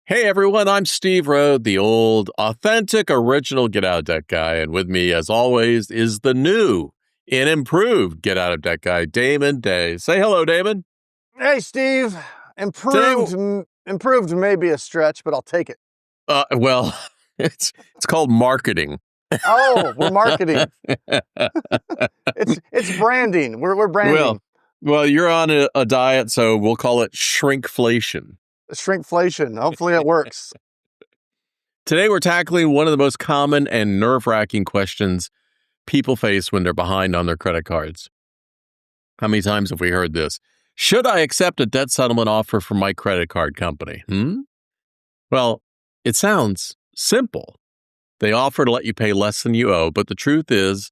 Hey everyone, I'm Steve Rhode, the old, authentic, original Get Out of Debt guy. And with me, as always, is the new and improved Get Out of Debt guy, Damon Day. Say hello, Damon. Hey, Steve. Today, Improved may be a stretch, but I'll take it. well, it's called marketing. Oh, we're marketing. It's branding. We're branding. Well, you're on a diet, so we'll call it shrinkflation. Shrinkflation. Hopefully it works. Today, we're tackling one of the most common and nerve-wracking questions people face when they're behind on their credit cards. How many times have we heard this? Should I accept a debt settlement offer from my credit card company? Well, it sounds simple. They offer to let you pay less than you owe, but the truth is,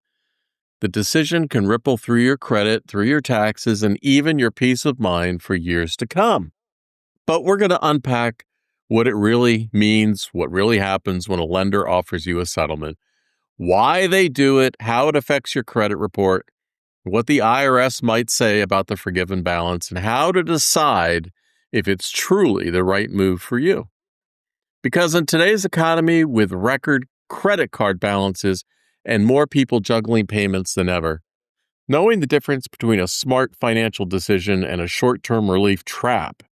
the decision can ripple through your credit, through your taxes, and even your peace of mind for years to come. But we're going to unpack what it really means, what really happens when a lender offers you a settlement, why they do it, how it affects your credit report, what the IRS might say about the forgiven balance, and how to decide if it's truly the right move for you. Because in today's economy, with record credit card balances and more people juggling payments than ever, knowing the difference between a smart financial decision and a short-term relief trap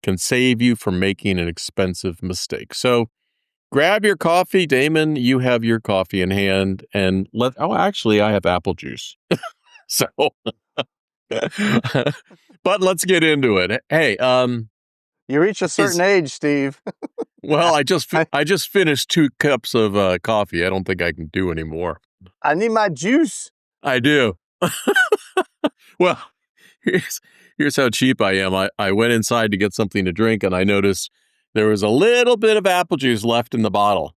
can save you from making an expensive mistake. So grab your coffee. Damon, you have your coffee in hand, and actually, I have apple juice. So, but let's get into it. Hey, You reach a certain age, Steve. well, I just finished 2 cups of coffee. I don't think I can do any more. I need my juice. I do. Well, here's how cheap I am. I went inside to get something to drink, and I noticed there was a little bit of apple juice left in the bottle.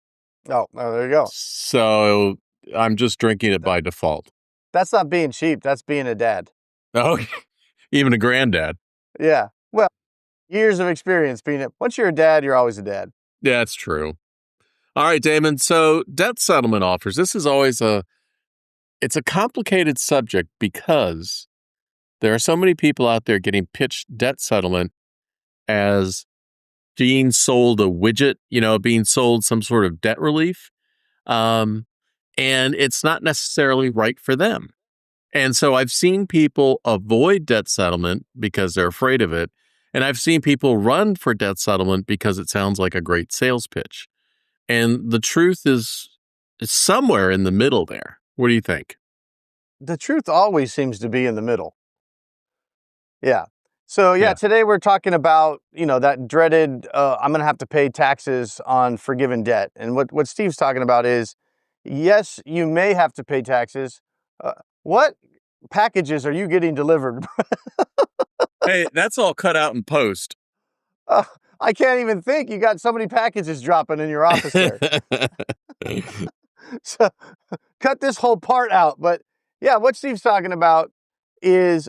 Oh, there you go. So I'm just drinking it by default. That's not being cheap. That's being a dad. Oh, even a granddad. Yeah. Well, years of experience being it. Once you're a dad, you're always a dad. Yeah, that's true. All right, Damon. So debt settlement offers. This is always it's a complicated subject because there are so many people out there getting pitched debt settlement as being sold a widget, being sold some sort of debt relief. And it's not necessarily right for them. And so I've seen people avoid debt settlement because they're afraid of it. And I've seen people run for debt settlement because it sounds like a great sales pitch. And the truth is somewhere in the middle there. What do you think? The truth always seems to be in the middle. Yeah. So, Yeah. today we're talking about, that dreaded, I'm going to have to pay taxes on forgiven debt. And what Steve's talking about is, yes, you may have to pay taxes. What packages are you getting delivered? Hey, that's all cut out in post. I can't even think. You got so many packages dropping in your office there. So cut this whole part out. But yeah, what Steve's talking about is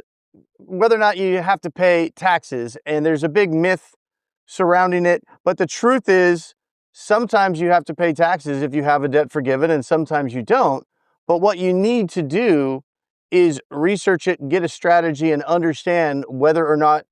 whether or not you have to pay taxes. And there's a big myth surrounding it. But the truth is, sometimes you have to pay taxes if you have a debt forgiven, and sometimes you don't. But what you need to do is research it, get a strategy, and understand whether or not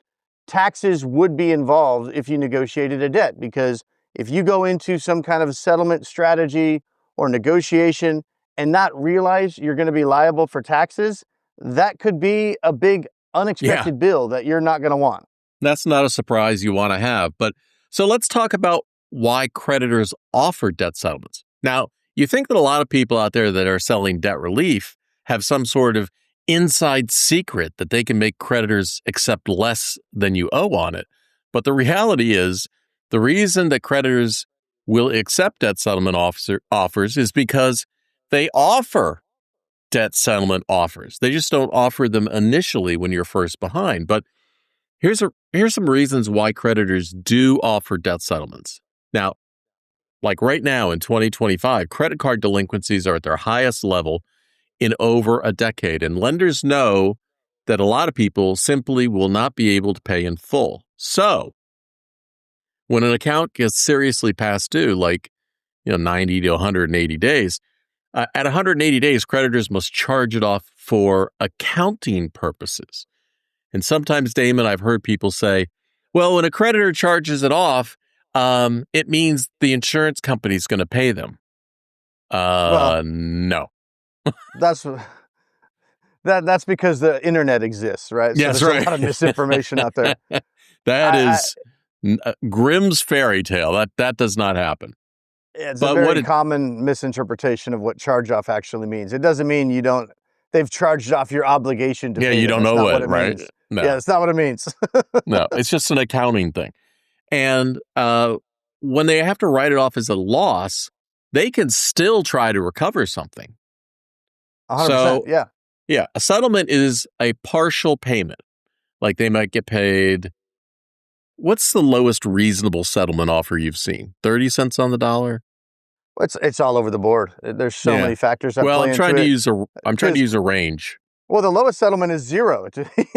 taxes would be involved if you negotiated a debt. Because if you go into some kind of settlement strategy or negotiation and not realize you're going to be liable for taxes, that could be a big unexpected bill that you're not going to want. That's not a surprise you want to have. But so let's talk about why creditors offer debt settlements. Now, you think that a lot of people out there that are selling debt relief have some sort of inside secret that they can make creditors accept less than you owe on it. But the reality is, the reason that creditors will accept debt settlement offers is because they offer debt settlement offers. They just don't offer them initially when you're first behind. But here's some reasons why creditors do offer debt settlements. Now, like right now in 2025, credit card delinquencies are at their highest level in over a decade, and lenders know that a lot of people simply will not be able to pay in full. So, when an account gets seriously past due, like 90 to 180 days, at 180 days, creditors must charge it off for accounting purposes. And sometimes, Damon, I've heard people say, well, when a creditor charges it off, It means the insurance company's going to pay them. Well, No. that's that's because the internet exists, right? So Yes, there's a right. lot of misinformation out there. That I is Grimm's fairy tale. That does not happen. It's a But what very it common misinterpretation of what charge off actually means. It doesn't mean they've charged off your obligation to yeah, pay you them. don't That's know not what it, it right? means. Yeah, No, that's not what it means. no. It's just an accounting thing. And when they have to write it off as a loss, they can still try to recover something. 100%. So, Yeah. yeah, a settlement is a partial payment. Like they might get paid. What's the lowest reasonable settlement offer you've seen? 30 cents on the dollar? It's all over the board. There's so Yeah. many factors that Well, play into it. I'm trying to Because use a range. well, the lowest settlement is zero.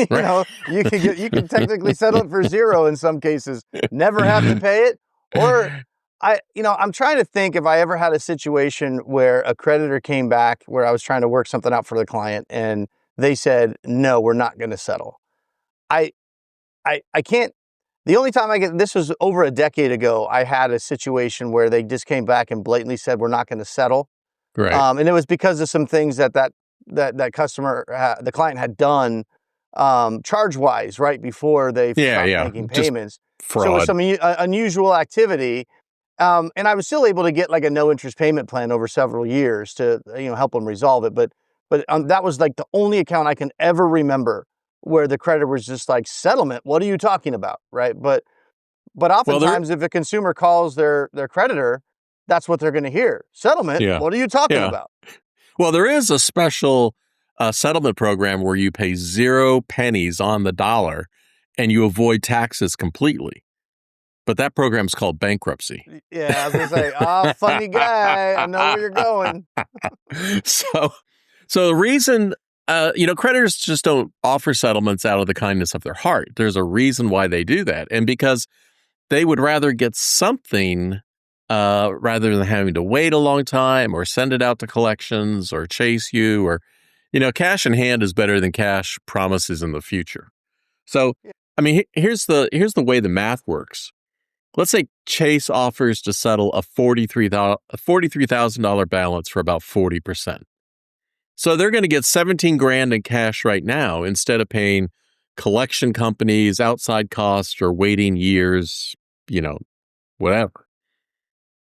Right. You can technically settle it for zero in some cases, never have to pay it. Or I'm trying to think if I ever had a situation where a creditor came back where I was trying to work something out for the client and they said, no, we're not going to settle. I can't. The only time this was over a decade ago, I had a situation where they just came back and blatantly said, we're not going to settle. Right. And it was because of some things that customer, the client had done charge wise right before they Yeah, stopped yeah. making Just payments. So it was fraud. some unusual activity. And I was still able to get like a no interest payment plan over several years to help them resolve it. But that was like the only account I can ever remember where the creditor was just like, settlement, what are you talking about? Right. But Well, there oftentimes if a consumer calls their creditor, that's what they're going to hear. Settlement, yeah. what are you talking Yeah. about? Well, there is a special settlement program where you pay 0 pennies on the dollar and you avoid taxes completely. But that program's called bankruptcy. Yeah, I was going to say, funny guy. I know where you're going. so, so the reason, creditors just don't offer settlements out of the kindness of their heart. There's a reason why they do that. And because they would rather get something rather than having to wait a long time or send it out to collections or chase you or, cash in hand is better than cash promises in the future. So, Yeah. I mean, here's the way the math works. Let's say Chase offers to settle a $43,000 balance for about 40%. So they're going to get 17 grand in cash right now instead of paying collection companies, outside costs, or waiting years, whatever.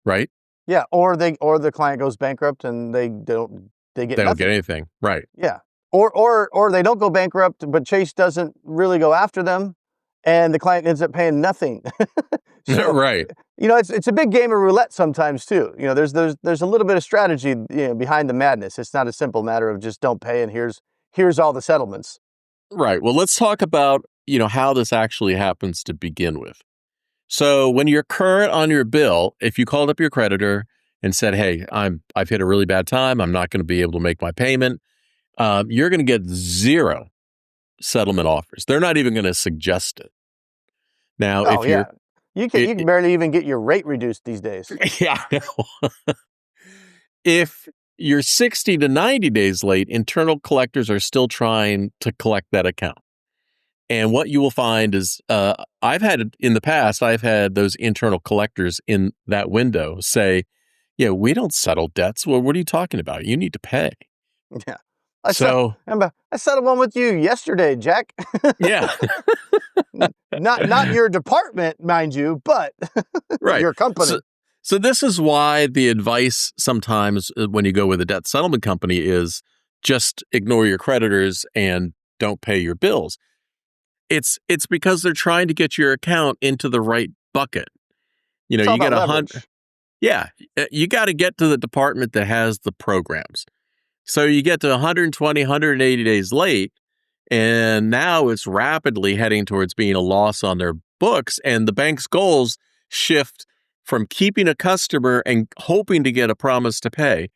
Right? Yeah, or the client goes bankrupt and they get They don't get nothing. anything. Right. Yeah. Or they don't go bankrupt, but Chase doesn't really go after them and the client ends up paying nothing. So, Right. it's a big game of roulette sometimes too. There's a little bit of strategy, behind the madness. It's not a simple matter of just don't pay and here's all the settlements. Right. Well, let's talk about, how this actually happens to begin with. So when you're current on your bill, if you called up your creditor and said, "Hey, I've hit a really bad time. I'm not going to be able to make my payment," you're going to get 0 settlement offers. They're not even going to suggest it. Now, Oh if yeah. you're, You it, can barely even get your rate reduced these days. yeah, I know. If you're 60 to 90 days late, internal collectors are still trying to collect that account. And what you will find is, in the past, I've had those internal collectors in that window say, "Yeah, we don't settle debts. Well, what are you talking about? You need to pay." Yeah. So, I settled one with you yesterday, Jack. yeah, Not your department, mind you, but right. your company. So this is why the advice sometimes when you go with a debt settlement company is just ignore your creditors and don't pay your bills. It's because they're trying to get your account into the right bucket. It's all You get about leverage. yeah, you got to get to the department that has the programs. So you get to 120, 180 days late, and now it's rapidly heading towards being a loss on their books. And the bank's goals shift from keeping a customer and hoping to get a promise to pay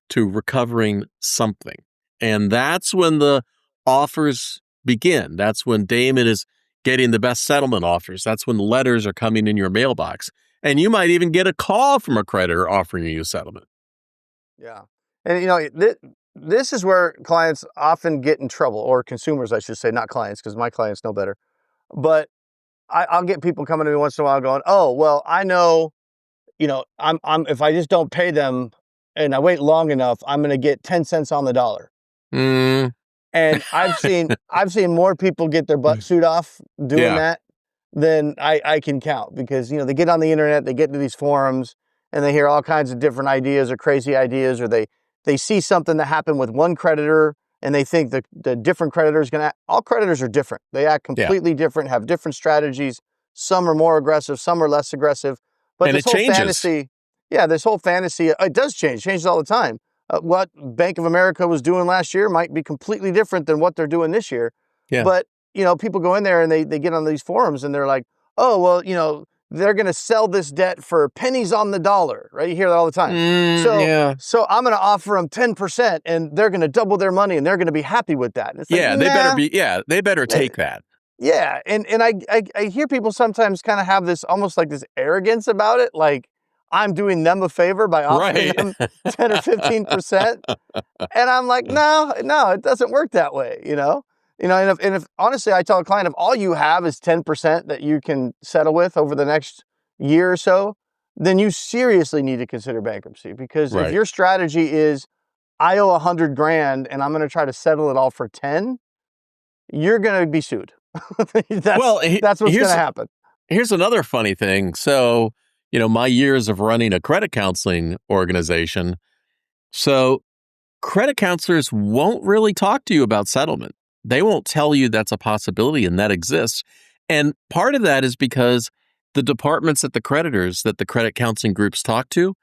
to recovering something. And that's when the offers begin. That's when Damon is getting the best settlement offers. That's when letters are coming in your mailbox. And you might even get a call from a creditor offering you a settlement. Yeah. And this is where clients often get in trouble, or consumers, I should say, not clients, because my clients know better. But I'll get people coming to me once in a while going, oh, well, I know, I'm if I just don't pay them and I wait long enough, I'm going to get 10 cents on the dollar. Mm. And I've seen more people get their butt sued off doing Yeah. that than I can count, because they get on the internet, they get into these forums, and they hear all kinds of different ideas or crazy ideas, or they see something that happened with one creditor and they think the different creditors going to all creditors are different. They act completely different, have different strategies. Some are more aggressive, some are less aggressive. But And this it whole changes. fantasy, this whole fantasy, it does changes all the time. What Bank of America was doing last year might be completely different than what they're doing this year. Yeah. But, people go in there and they get on these forums and they're like, oh, well, they're going to sell this debt for pennies on the dollar, right? You hear that all the time. Yeah. So I'm going to offer them 10% and they're going to double their money and they're going to be happy with that. And it's Yeah, like, they better take that. Yeah. And I hear people sometimes kind of have this almost like this arrogance about it. Like, I'm doing them a favor by offering them 10 or 15%. And I'm like, no, it doesn't work that way, and if honestly, I tell a client, if all you have is 10% that you can settle with over the next year or so, then you seriously need to consider bankruptcy. Because if your strategy is, I owe 100 grand and I'm going to try to settle it all for 10, you're going to be sued. That's what's going to happen. Here's another funny thing. So, my years of running a credit counseling organization. So credit counselors won't really talk to you about settlement. They won't tell you that's a possibility and that exists. And part of that is because the departments at the creditors that the credit counseling groups talk to,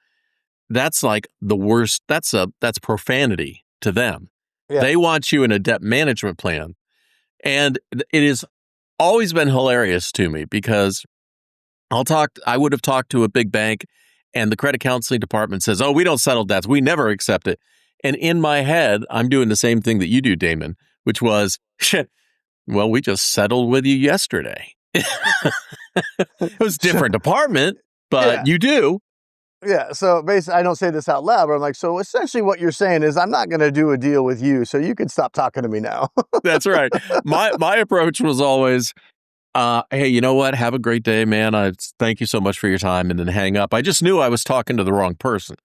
that's like the worst. That's profanity to them. Yeah. They want you in a debt management plan. And it has always been hilarious to me because I would have talked to a big bank and the credit counseling department says, oh, we don't settle debts. We never accept it. And in my head, I'm doing the same thing that you do, Damon, which was, well, we just settled with you yesterday. It was a different department, but you do. Yeah. So basically, I don't say this out loud, but I'm like, so essentially what you're saying is I'm not going to do a deal with you, so you can stop talking to me now. That's right. My approach was always, hey, you know what? Have a great day, man. Thank you so much for your time, and then hang up. I just knew I was talking to the wrong person.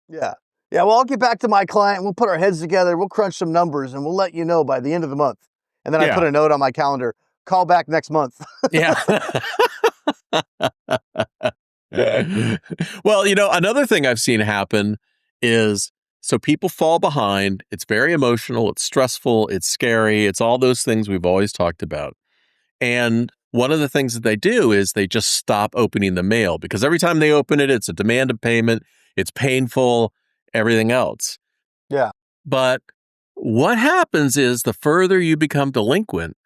Yeah. Yeah, well, I'll get back to my client. We'll put our heads together. We'll crunch some numbers, and we'll let you know by the end of the month. And then I put a note on my calendar, call back next month. Yeah. Well, another thing I've seen happen is, so people fall behind. It's very emotional. It's stressful. It's scary. It's all those things we've always talked about. And one of the things that they do is they just stop opening the mail, because every time they open it, it's a demand of payment. It's painful, everything else. Yeah. But what happens is the further you become delinquent,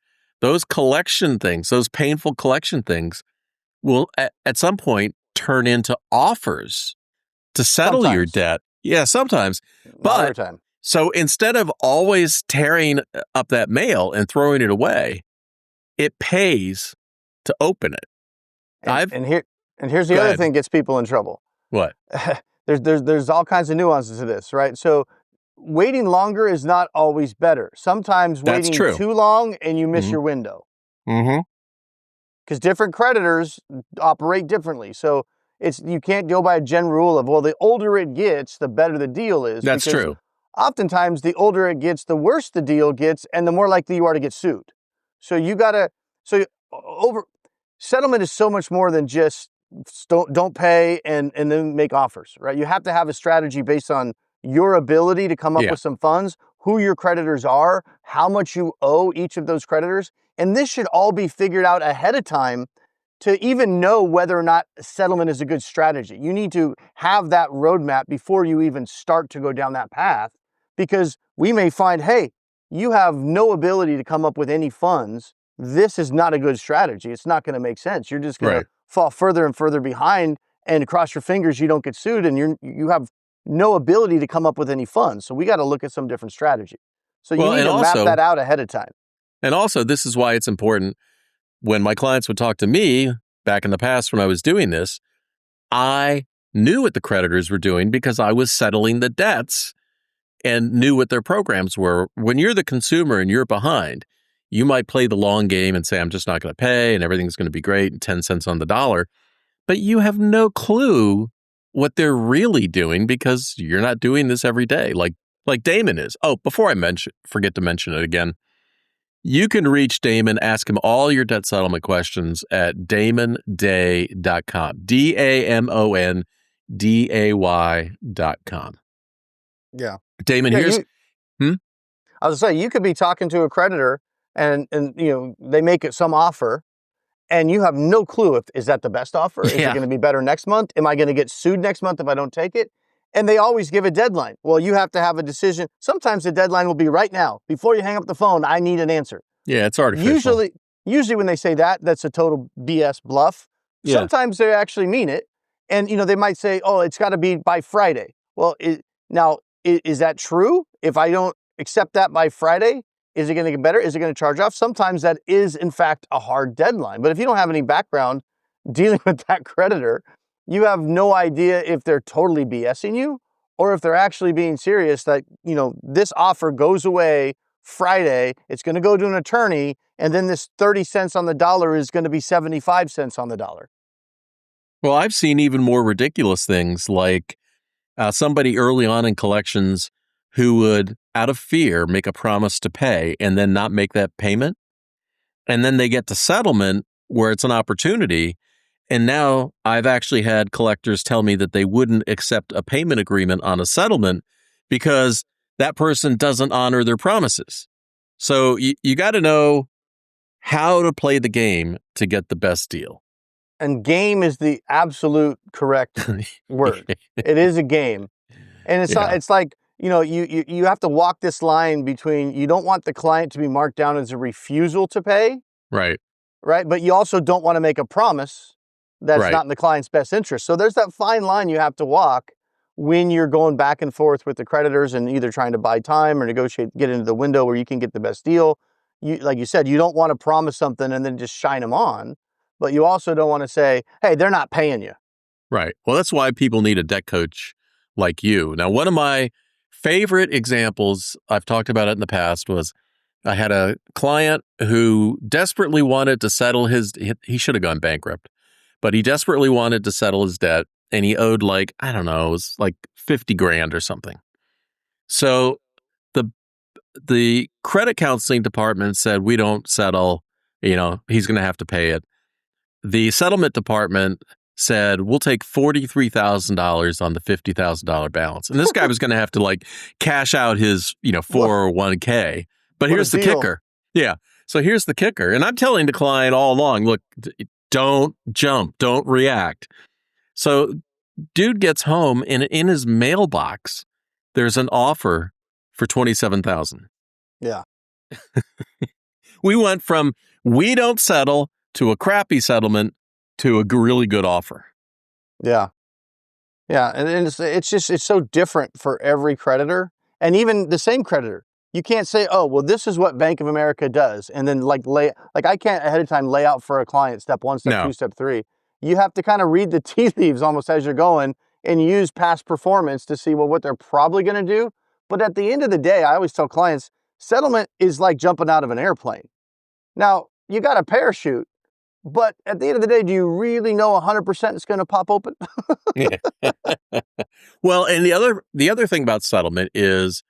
those collection things, those painful collection things will at some point turn into offers to settle your debt. Yeah, sometimes. But so instead of always tearing up that mail and throwing it away, it pays to open it. And here's the other thing that gets people in trouble. What? There's all kinds of nuances to this, right? So waiting longer is not always better. Sometimes waiting too long and you miss your window. Mm-hmm. Because different creditors operate differently. So you can't go by a general rule of, well, the older it gets, the better the deal is. That's true. Oftentimes, the older it gets, the worse the deal gets, and the more likely you are to get sued. So settlement is so much more than just don't pay and then make offers, right? You have to have a strategy based on your ability to come up with some funds, who your creditors are, how much you owe each of those creditors. And this should all be figured out ahead of time to even know whether or not settlement is a good strategy. You need to have that roadmap before you even start to go down that path, because we may find, hey, you have no ability to come up with any funds. This is not a good strategy. It's not going to make sense. You're just going to fall further and further behind, and cross your fingers you don't get sued, and you have no ability to come up with any funds. So we got to look at some different strategy. So you need to map that out ahead of time. And also, this is why it's important. When my clients would talk to me back in the past when I was doing this, I knew what the creditors were doing because I was settling the debts and knew what their programs were. When you're the consumer and you're behind, You might play the long game and say, I'm just not going to pay and everything's going to be great and 10 cents on the dollar. But you have no clue what they're really doing because you're not doing this every day like Damon is. Oh, before I forget to mention it again, you can reach Damon, ask him all your debt settlement questions at damonday.com. DAMONDAY.com. Yeah. Damon, Yeah, here's I was gonna say, you could be talking to a creditor and they make it some offer and you have no clue if is that the best offer? Is it yeah. going to be better next month? Am I going to get sued next month if I don't take it? And they always give a deadline. Well, you have to have a decision. Sometimes the deadline will be right now. Before you hang up the phone, I need an answer. Yeah, it's artificial. Usually when they say that, that's a total BS bluff. Yeah. Sometimes they actually mean it. And they might say, oh, it's got to be by Friday. Well, is that true? If I don't accept that by Friday, is it going to get better? Is it going to charge off? Sometimes that is, in fact, a hard deadline. But if you don't have any background dealing with that creditor, you have no idea if they're totally BSing you or if they're actually being serious that, this offer goes away Friday, it's going to go to an attorney, and then this 30 cents on the dollar is going to be 75 cents on the dollar. Well, I've seen even more ridiculous things like somebody early on in collections who would, out of fear, make a promise to pay and then not make that payment. And then they get to settlement where it's an opportunity. And now I've actually had collectors tell me that they wouldn't accept a payment agreement on a settlement because that person doesn't honor their promises. So you got to know how to play the game to get the best deal. And game is the absolute correct word. It is a game. And it's not, it's like, you have to walk this line between you don't want the client to be marked down as a refusal to pay. Right. Right. But you also don't want to make a promise that's not in the client's best interest. So there's that fine line you have to walk when you're going back and forth with the creditors and either trying to buy time or negotiate, get into the window where you can get the best deal. Like you said, you don't want to promise something and then just shine them on, but you also don't want to say, hey, they're not paying you. Right. Well, that's why people need a debt coach like you. Now, one of my favorite examples, I've talked about it in the past, was I had a client who desperately wanted to settle he should have gone bankrupt, but he desperately wanted to settle his debt and he owed it was like 50 grand or something. So the credit counseling department said, we don't settle, he's going to have to pay it. The settlement department said, we'll take $43,000 on the $50,000 balance. And this guy was going to have to cash out his, 401k. But here's the kicker. Yeah. So here's the kicker. And I'm telling the client all along, look, don't jump, don't react. So dude gets home and in his mailbox, there's an offer for $27,000. Yeah. We went from we don't settle to a crappy settlement to a really good offer. Yeah. Yeah. And it's so different for every creditor and even the same creditor. You can't say, oh, well, this is what Bank of America does. And then I can't ahead of time lay out for a client step 1, step 2, step 3. You have to kind of read the tea leaves almost as you're going and use past performance to see, what they're probably going to do. But at the end of the day, I always tell clients, settlement is like jumping out of an airplane. Now, you got a parachute, but at the end of the day, do you really know 100% it's going to pop open? Well, and the other thing about settlement is,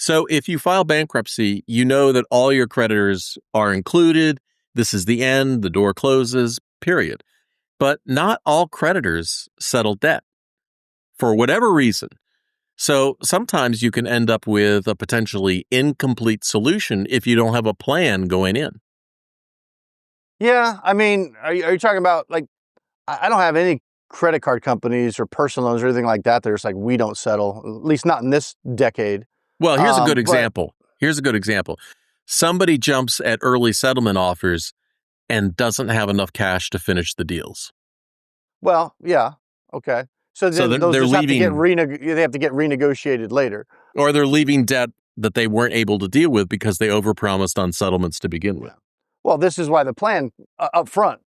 so if you file bankruptcy, you know that all your creditors are included. This is the end. The door closes, period. But not all creditors settle debt for whatever reason. So sometimes you can end up with a potentially incomplete solution if you don't have a plan going in. Yeah. I mean, are you talking about I don't have any credit card companies or personal loans or anything like that. There's we don't settle, at least not in this decade. Well, here's a good example. Somebody jumps at early settlement offers and doesn't have enough cash to finish the deals. Well, yeah. Okay. So then those just have to get they have to get renegotiated later. Or they're leaving debt that they weren't able to deal with because they overpromised on settlements to begin with. Well, this is why the plan up front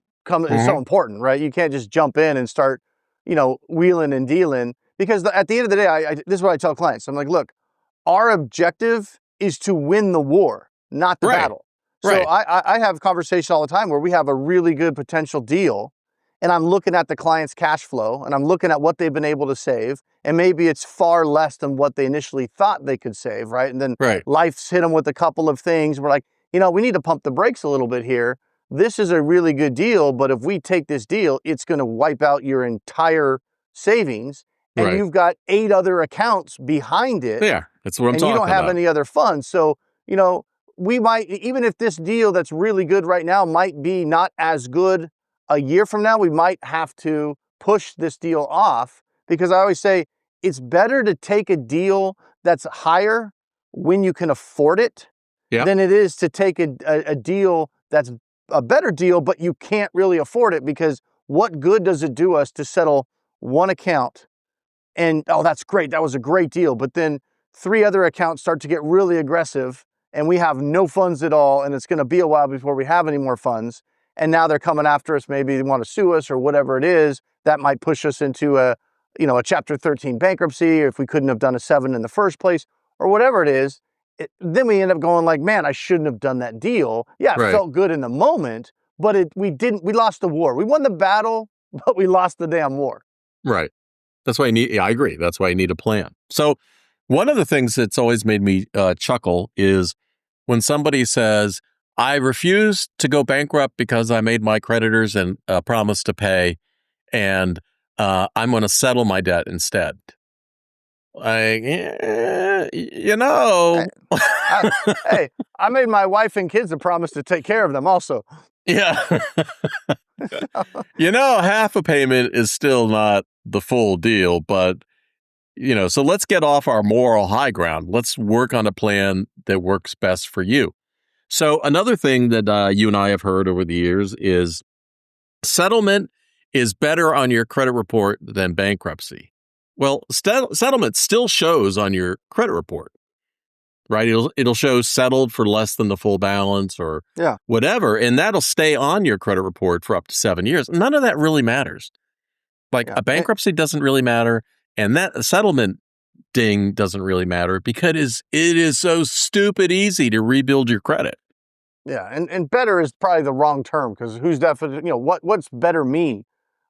is so important, right? You can't just jump in and start, wheeling and dealing because at the end of the day, this is what I tell clients. I'm like, look, our objective is to win the war, not the battle. So Right. I have conversation all the time where we have a really good potential deal, and I'm looking at the client's cash flow, and I'm looking at what they've been able to save, and maybe it's far less than what they initially thought they could save, right? And then Right. life's hit them with a couple of things. We're like, we need to pump the brakes a little bit here. This is a really good deal, but if we take this deal, it's going to wipe out your entire savings, and Right. you've got 8 other accounts behind it, Yeah. That's what I'm and you don't talking have about. any other funds. So, we might, even if this deal that's really good right now might be not as good a year from now, we might have to push this deal off, because I always say it's better to take a deal that's higher when you can afford it Yeah. than it is to take a deal that's a better deal, but you can't really afford it, because what good does it do us to settle one account and, oh, that's great, that was a great deal, but then 3 other accounts start to get really aggressive and we have no funds at all, and it's going to be a while before we have any more funds, and now they're coming after us, maybe they want to sue us or whatever it is, that might push us into a chapter 13 bankruptcy, or if we couldn't have done a 7 in the first place, or whatever it is. Then we end up going like, man, I shouldn't have done that deal. Yeah, it Right. felt good in the moment, but we lost the war. We won the battle, but we lost the damn war. Right. That's why I agree. That's why you need a plan. So one of the things that's always made me chuckle is when somebody says, I refuse to go bankrupt because I made my creditors and promised to pay, and I'm going to settle my debt instead. Like, Hey, I made my wife and kids a promise to take care of them also. Yeah. Half a payment is still not the full deal, but, so let's get off our moral high ground. Let's work on a plan that works best for you. So another thing that you and I have heard over the years is settlement is better on your credit report than bankruptcy. Well, settlement still shows on your credit report, right? It'll show settled for less than the full balance or whatever, and that'll stay on your credit report for up to 7 years. None of that really matters. Like a bankruptcy doesn't really matter, and that settlement ding doesn't really matter because it is so stupid easy to rebuild your credit. Yeah, and better is probably the wrong term, because who's definitely, what's better mean,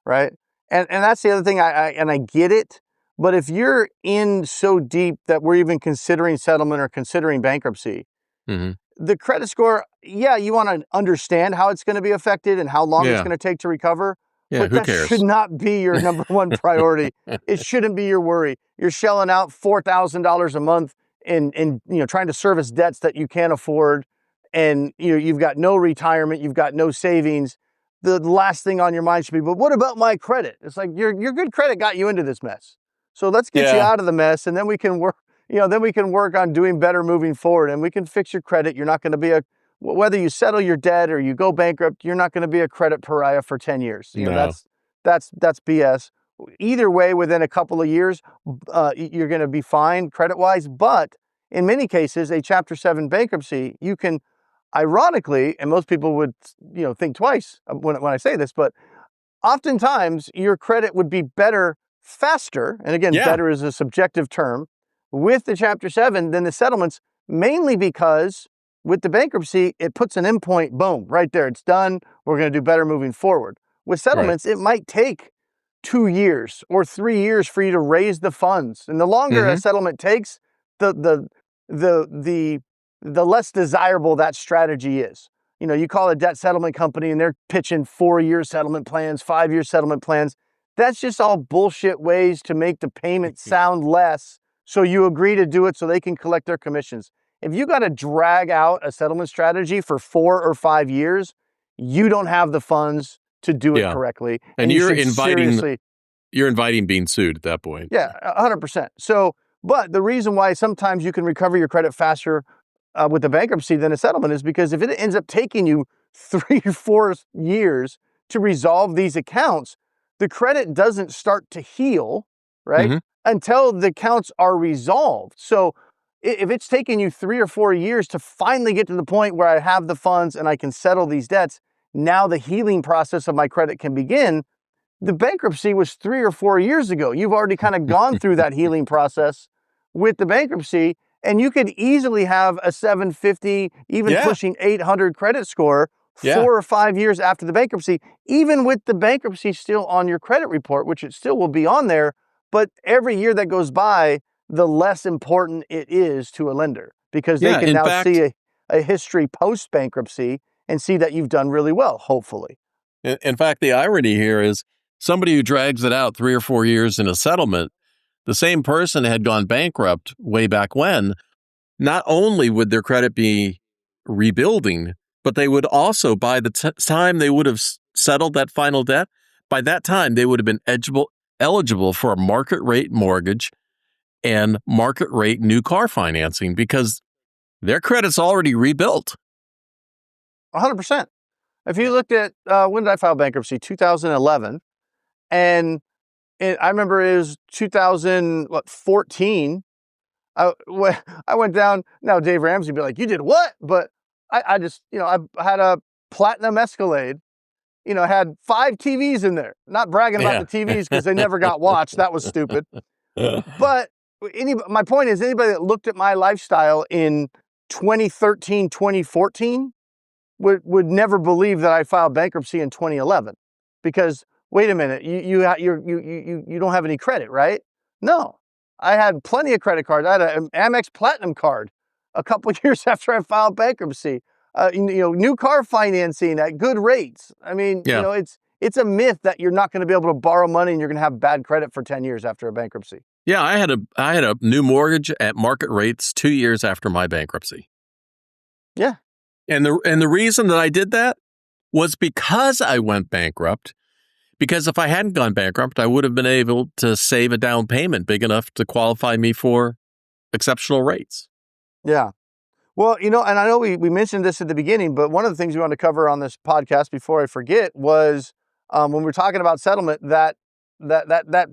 right? And that's the other thing, I get it, but if you're in so deep that we're even considering settlement or considering bankruptcy, Mm-hmm. the credit score, you want to understand how it's going to be affected and how long it's going to take to recover, but who that cares? should not be your number one priority. It shouldn't be your worry. You're shelling out $4,000 a month in trying to service debts that you can't afford, and you've got no retirement, you've got no savings. The last thing on your mind should be, but what about my credit? It's like your good credit got you into this mess. So let's get you out of the mess, and then we can work. Then we can work on doing better moving forward, and we can fix your credit. You're not going to be whether you settle your debt or you go bankrupt, you're not going to be a credit pariah for 10 years. No. That's BS. Either way, within a couple of years, you're going to be fine credit-wise. But in many cases, a Chapter 7 bankruptcy, you can, ironically, and most people would, think twice when I say this, but oftentimes your credit would be better faster. And again, better is a subjective term with the Chapter 7 than the settlements, mainly because with the bankruptcy, it puts an endpoint, boom, right there. It's done. We're going to do better moving forward. With settlements, it might take 2 years or 3 years for you to raise the funds. And the longer a settlement takes, the less desirable that strategy is. You call a debt settlement company and they're pitching 4-year settlement plans, 5-year settlement plans. That's just all bullshit ways to make the payment sound less, so you agree to do it so they can collect their commissions. If you got to drag out a settlement strategy for 4 or 5 years, you don't have the funds to do it correctly. And you're inviting being sued at that point. Yeah, 100%. So, but the reason why sometimes you can recover your credit faster with a bankruptcy than a settlement is because if it ends up taking you 3 or 4 years to resolve these accounts, the credit doesn't start to heal, right? Until the accounts are resolved. So if it's taking you 3 or 4 years to finally get to the point where I have the funds and I can settle these debts, now the healing process of my credit can begin. The bankruptcy was 3 or 4 years ago. You've already kind of gone through that healing process with the bankruptcy. And you could easily have a 750, even pushing 800 credit score 4 or 5 years after the bankruptcy, even with the bankruptcy still on your credit report, which it still will be on there. But every year that goes by, the less important it is to a lender, because they can now see a history post bankruptcy and see that you've done really well, hopefully. In fact, the irony here is somebody who drags it out 3 or 4 years in a settlement, the same person had gone bankrupt way back when. Not only would their credit be rebuilding, but they would also, by the time they would have settled that final debt, by that time they would have been eligible for a market rate mortgage and market rate new car financing, because their credit's already rebuilt. 100%. If you looked at, when did I file bankruptcy? 2011. And I remember it was 2014. I went down. Now Dave Ramsey would be like, "You did what?" But I just, I had a platinum Escalade, had 5 TVs in there. Not bragging about the TVs because they never got watched. That was stupid. But my point is, anybody that looked at my lifestyle in 2013, 2014 would never believe that I filed bankruptcy in 2011, because wait a minute, you don't have any credit, right? No, I had plenty of credit cards. I had an Amex Platinum card a couple of years after I filed bankruptcy. New car financing at good rates. I mean, it's a myth that you're not going to be able to borrow money and you're going to have bad credit for 10 years after a bankruptcy. Yeah, I had a new mortgage at market rates 2 years after my bankruptcy. Yeah. And the reason that I did that was because I went bankrupt. Because if I hadn't gone bankrupt, I would have been able to save a down payment big enough to qualify me for exceptional rates. Yeah. Well, and I know we mentioned this at the beginning, but one of the things we wanted to cover on this podcast before I forget was when we're talking about settlement, that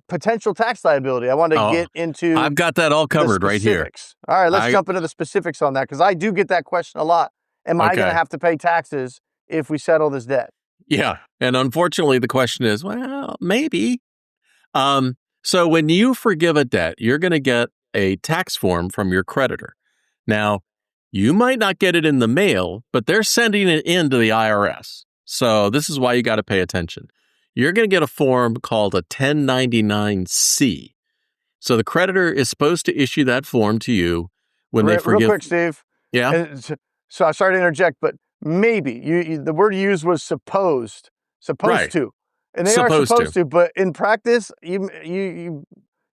potential tax liability. I wanted to get into. I've got that all covered right here. All right, let's jump into the specifics on that, because I do get that question a lot. Am I going to have to pay taxes if we settle this debt? Yeah. And unfortunately, the question is, well, maybe. So when you forgive a debt, you're going to get a tax form from your creditor. Now, you might not get it in the mail, but they're sending it in to the IRS. So this is why you got to pay attention. You're going to get a form called a 1099-C. So the creditor is supposed to issue that form to you when they forgive. Real quick, Steve. Yeah. So I'm sorry to interject, but maybe the word you used was supposed to, and they are supposed to. But in practice, you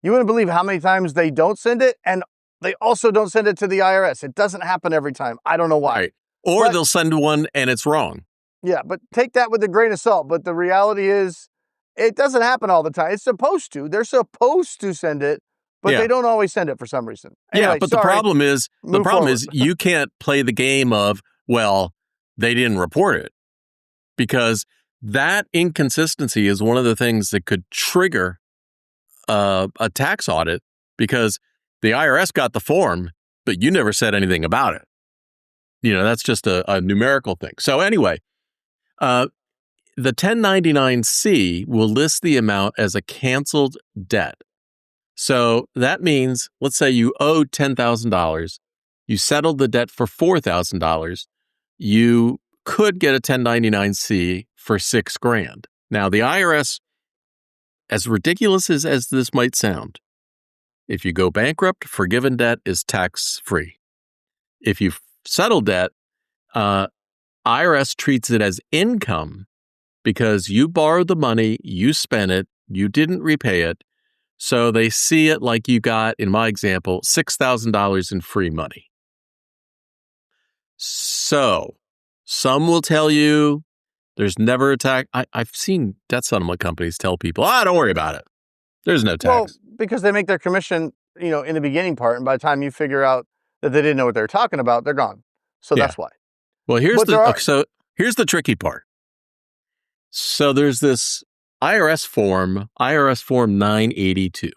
wouldn't believe how many times they don't send it, and they also don't send it to the IRS. It doesn't happen every time. I don't know why. Right. Or they'll send one and it's wrong. Yeah, but take that with a grain of salt. But the reality is, it doesn't happen all the time. It's supposed to. They're supposed to send it, but they don't always send it for some reason. Anyway, but the problem is you can't play the game of, well, they didn't report it, because that inconsistency is one of the things that could trigger a tax audit, because the IRS got the form, but you never said anything about it. That's just a numerical thing. So anyway, the 1099-C will list the amount as a canceled debt. So that means, let's say you owed $10,000, you settled the debt for $4,000, you could get a 1099-C for $6,000. Now, the IRS, as ridiculous as this might sound, if you go bankrupt, forgiven debt is tax-free. If you settle debt, IRS treats it as income because you borrowed the money, you spent it, you didn't repay it. So they see it like you got, in my example, $6,000 in free money. So some will tell you there's never a tax. I've seen debt settlement companies tell people, don't worry about it. There's no tax. Well, because they make their commission, in the beginning part, and by the time you figure out that they didn't know what they were talking about, they're gone. So that's why. Well, here's the tricky part. So there's this IRS Form 982.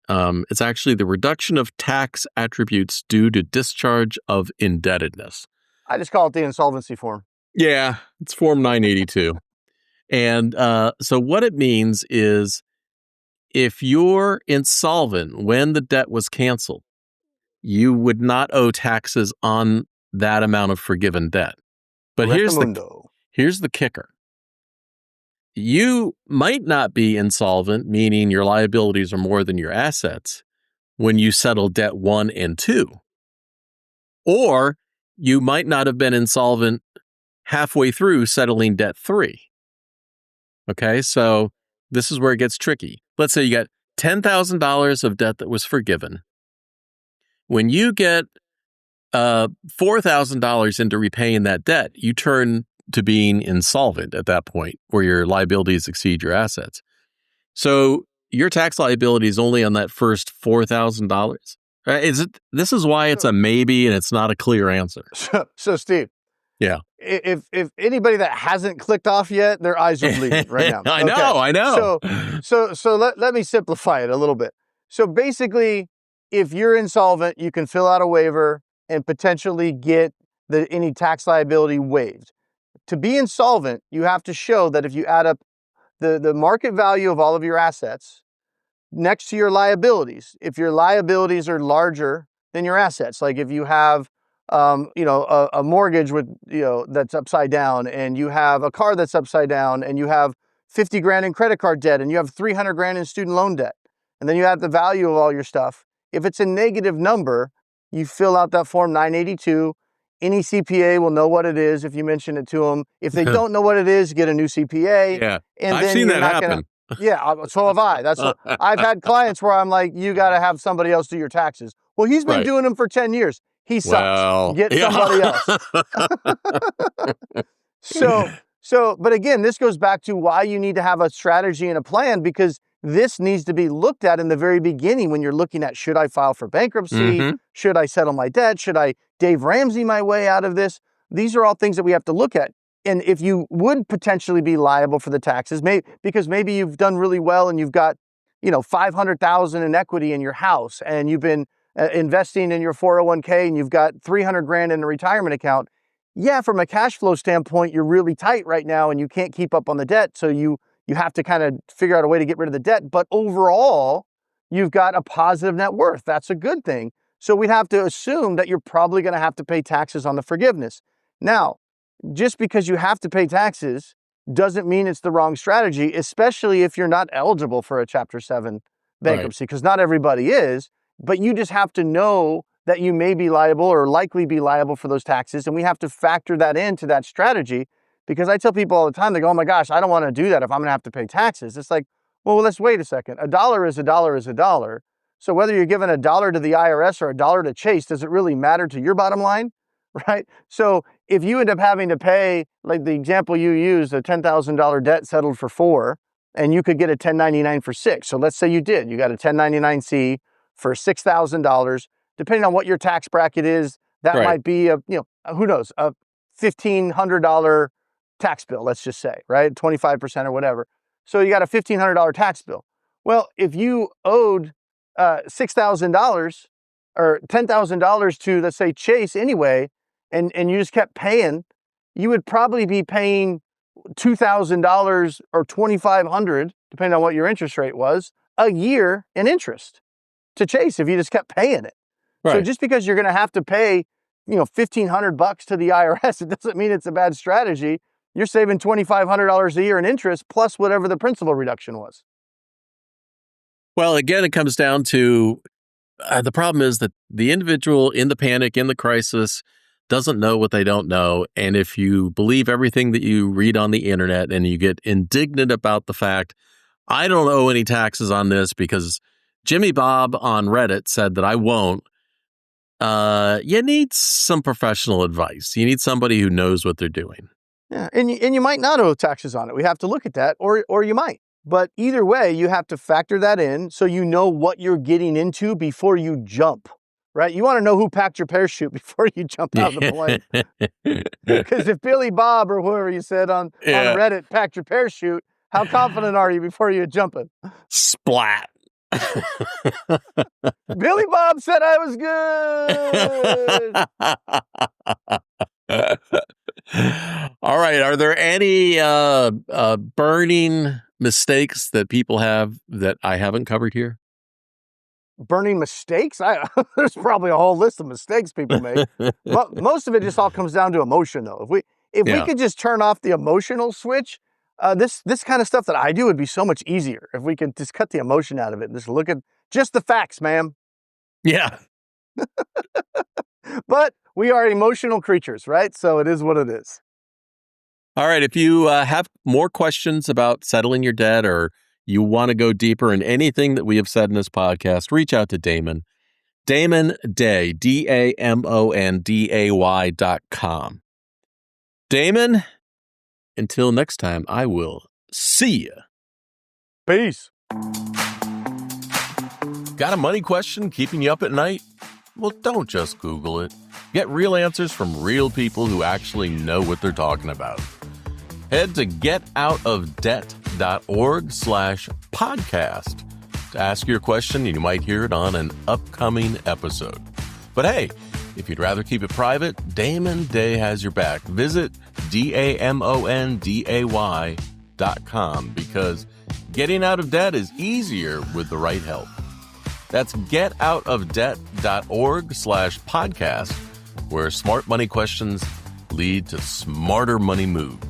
It's actually the reduction of tax attributes due to discharge of indebtedness. I just call it the insolvency form. Yeah, it's Form 982. And so what it means is, if you're insolvent when the debt was canceled, you would not owe taxes on that amount of forgiven debt. But here's the kicker. You might not be insolvent, meaning your liabilities are more than your assets, when you settle debt 1 and 2. Or you might not have been insolvent halfway through settling debt 3. Okay, so this is where it gets tricky. Let's say you got $10,000 of debt that was forgiven. When you get $4,000 into repaying that debt, you turn to being insolvent at that point, where your liabilities exceed your assets. So your tax liability is only on that first $4,000. This is why it's a maybe and it's not a clear answer. So Steve. Yeah. If anybody that hasn't clicked off yet, their eyes are bleeding right now. I know. So let me simplify it a little bit. So basically, if you're insolvent, you can fill out a waiver and potentially get any tax liability waived. To be insolvent, you have to show that if you add up the market value of all of your assets next to your liabilities, if your liabilities are larger than your assets, like if you have a mortgage with, that's upside down, and you have a car that's upside down, and you have 50 grand in credit card debt, and you have 300 grand in student loan debt, and then you add the value of all your stuff. If it's a negative number, you fill out that form 982. Any CPA will know what it is if you mention it to them. If they don't know what it is, get a new CPA. Yeah, and I've seen that happen. Yeah, so have I. That's what I've had clients where I'm like, you got to have somebody else do your taxes. Well, he's been doing them for 10 years. He sucks. Well, get somebody else. But again, this goes back to why you need to have a strategy and a plan, because this needs to be looked at in the very beginning when you're looking at, should I file for bankruptcy? Mm-hmm. Should I settle my debt? Should I Dave Ramsey my way out of this? These are all things that we have to look at. And if you would potentially be liable for the taxes, because maybe you've done really well and you've got, $500,000 in equity in your house, and you've been investing in your 401k, and you've got 300 grand in a retirement account. Yeah, from a cash flow standpoint, you're really tight right now and you can't keep up on the debt. So you have to kind of figure out a way to get rid of the debt. But overall, you've got a positive net worth. That's a good thing. So we'd have to assume that you're probably going to have to pay taxes on the forgiveness. Now, just because you have to pay taxes doesn't mean it's the wrong strategy, especially if you're not eligible for a Chapter 7 bankruptcy, because not everybody is, but you just have to know that you may be liable or likely be liable for those taxes. And we have to factor that into that strategy, because I tell people all the time, they go, oh my gosh, I don't want to do that if I'm going to have to pay taxes. It's like, well, let's wait a second. A dollar is a dollar is a dollar. So whether you're giving a dollar to the IRS or a dollar to Chase, does it really matter to your bottom line? Right? So if you end up having to pay, like the example you used, a $10,000 debt settled for 4, and you could get a 1099 for 6. So let's say you did, you got a 1099-C for $6,000, depending on what your tax bracket is, that might be who knows, a $1,500 tax bill, let's just say, right? 25% or whatever. So you got a $1,500 tax bill. Well, if you owed $6,000 or $10,000 to, let's say, Chase anyway, and you just kept paying, you would probably be paying $2,000 or $2,500, depending on what your interest rate was, a year in interest to Chase if you just kept paying it. Right. So just because you're going to have to pay, $1,500 to the IRS, it doesn't mean it's a bad strategy. You're saving $2,500 a year in interest plus whatever the principal reduction was. Well, again, it comes down to the problem is that the individual in the panic, in the crisis, doesn't know what they don't know. And if you believe everything that you read on the internet and you get indignant about the fact, I don't owe any taxes on this because Jimmy Bob on Reddit said that I won't, you need some professional advice. You need somebody who knows what they're doing. Yeah, and you might not owe taxes on it. We have to look at that, or you might. But either way, you have to factor that in so you know what you're getting into before you jump, right? You want to know who packed your parachute before you jump out of the plane. Because if Billy Bob or whoever you said on Reddit packed your parachute, how confident are you before you're jumping? Splat. Billy Bob said I was good. All right. Are there any burning mistakes that people have that I haven't covered here? burning mistakes. There's probably a whole list of mistakes people make. But most of it just all comes down to emotion, though. If we could just turn off the emotional switch, this kind of stuff that I do would be so much easier. If we could just cut the emotion out of it and just look at just the facts, ma'am. Yeah. But we are emotional creatures, right? So it is what it is. All right. If you have more questions about settling your debt, or you want to go deeper in anything that we have said in this podcast, reach out to Damon. Damon Day, DamonDay.com. Damon, until next time, I will see you. Peace. Got a money question keeping you up at night? Well, don't just Google it. Get real answers from real people who actually know what they're talking about. Head to getoutofdebt.org/podcast to ask your question, and you might hear it on an upcoming episode. But hey, if you'd rather keep it private, Damon Day has your back. Visit DamonDay.com, because getting out of debt is easier with the right help. That's getoutofdebt.org/podcast, where smart money questions lead to smarter money moves.